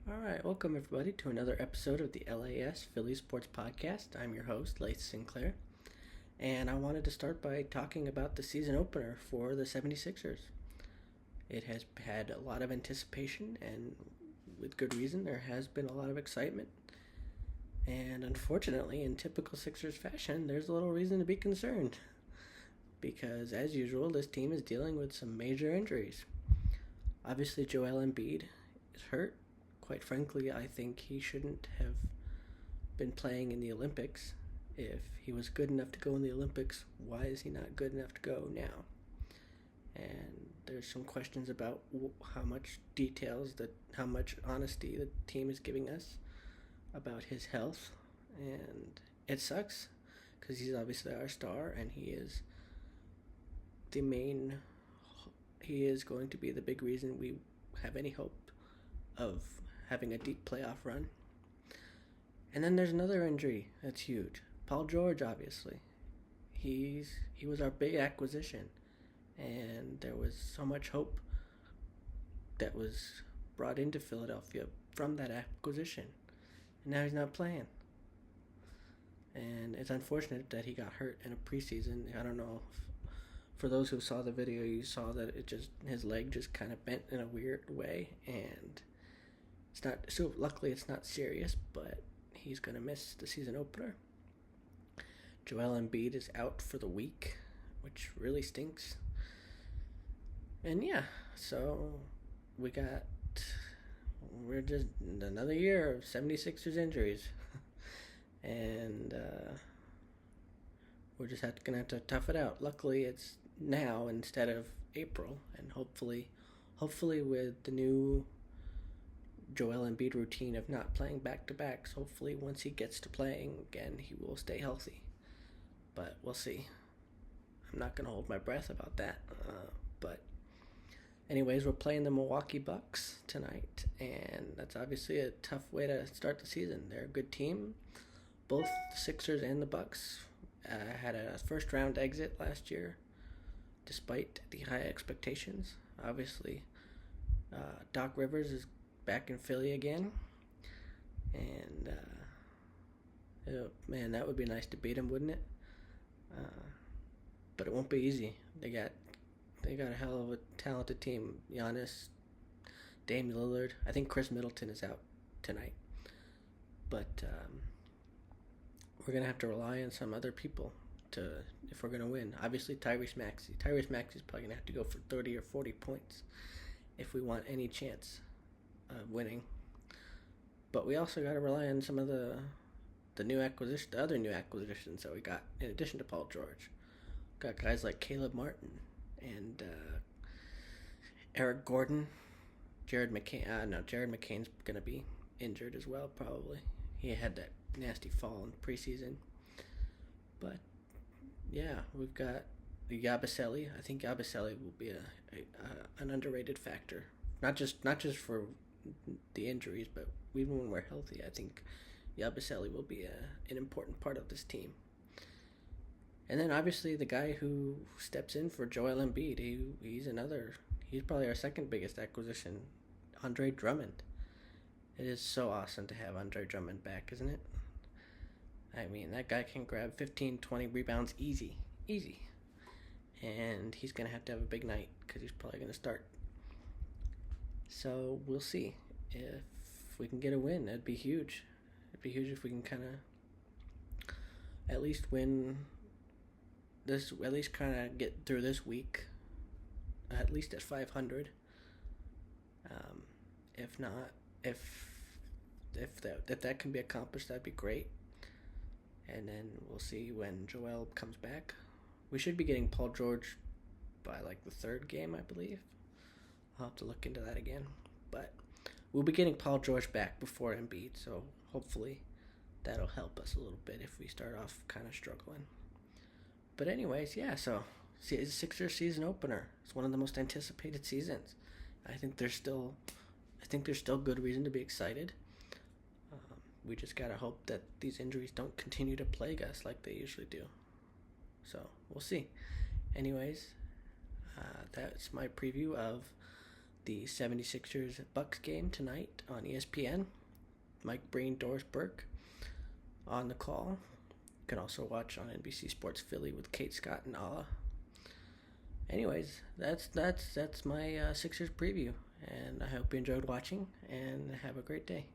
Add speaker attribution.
Speaker 1: All right, welcome everybody to another episode of the LAS Philly Sports Podcast. I'm your host, Lace Sinclair, and I wanted to start by talking about the season opener for the 76ers. It has had a lot of anticipation, and with good reason, there has been a lot of excitement. And unfortunately, in typical Sixers fashion, there's a little reason to be concerned. Because, as usual, this team is dealing with some major injuries. Obviously, Joel Embiid is hurt. Quite frankly, I think he shouldn't have been playing in the Olympics. If he was good enough to go in the Olympics, why is he not good enough to go now? And there's some questions about how much how much honesty the team is giving us about his health. And it sucks because he's obviously our star and he is going to be the big reason we have any hope of having a deep playoff run. And then there's another injury that's huge. Paul George, obviously. He was our big acquisition, and there was so much hope that was brought into Philadelphia from that acquisition. And now he's not playing. And it's unfortunate that he got hurt in a preseason. I don't know if, for those who saw the video, you saw that his leg just kind of bent in a weird way, and luckily it's not serious, but he's going to miss the season opener. Joel Embiid is out for the week, which really stinks. And yeah, so we're just another year of 76ers injuries. And we're just going to have to tough it out. Luckily it's now instead of April, and hopefully with the new Joel Embiid routine of not playing back-to-backs, hopefully once he gets to playing again, he will stay healthy. But we'll see. I'm not going to hold my breath about that. But anyways, we're playing the Milwaukee Bucks tonight, and that's obviously a tough way to start the season. They're a good team. Both the Sixers and the Bucks had a first-round exit last year, despite the high expectations. Obviously, Doc Rivers is back in Philly again, and man, that would be nice to beat him, wouldn't it? But it won't be easy. They got a hell of a talented team. Giannis, Dame Lillard. I think Chris Middleton is out tonight, but we're gonna have to rely on some other people if we're gonna win. Obviously, Tyrese Maxey. Tyrese Maxey's probably gonna have to go for 30 or 40 points if we want any chance winning. But we also got to rely on some of the other new acquisitions that we got in addition to Paul George. Got guys like Caleb Martin and Eric Gordon, Jared McCain. Jared McCain's gonna be injured as well probably. He had that nasty fall in preseason. But yeah, we've got Yabusele. I think Yabusele will be an underrated factor. Not just for the injuries, but even when we're healthy, I think Yabusele will be an important part of this team. And then obviously the guy who steps in for Joel Embiid, he's probably our second biggest acquisition, Andre Drummond. It is so awesome to have Andre Drummond back, isn't it? I mean, that guy can grab 15, 20 rebounds easy. And he's going to have a big night because he's probably going to start. So we'll see. If we can get a win, that'd be huge. It'd be huge if we can kind of at least win this, at least kind of get through this week, at least at 500. If not, if that can be accomplished, that'd be great. And then we'll see when Joel comes back. We should be getting Paul George by like the third game, I believe. I'll have to look into that again. But we'll be getting Paul George back before Embiid, so hopefully that'll help us a little bit if we start off kind of struggling. But anyways, yeah, so Sixers season opener. It's one of the most anticipated seasons. I think there's still good reason to be excited. We just gotta hope that these injuries don't continue to plague us like they usually do. So we'll see. Anyways, that's my preview of the 76ers Bucks game tonight on ESPN. Mike Breen, Doris Burke on the call. You can also watch on NBC Sports Philly with Kate Scott and Ala. Anyways, that's my Sixers preview, and I hope you enjoyed watching, and have a great day.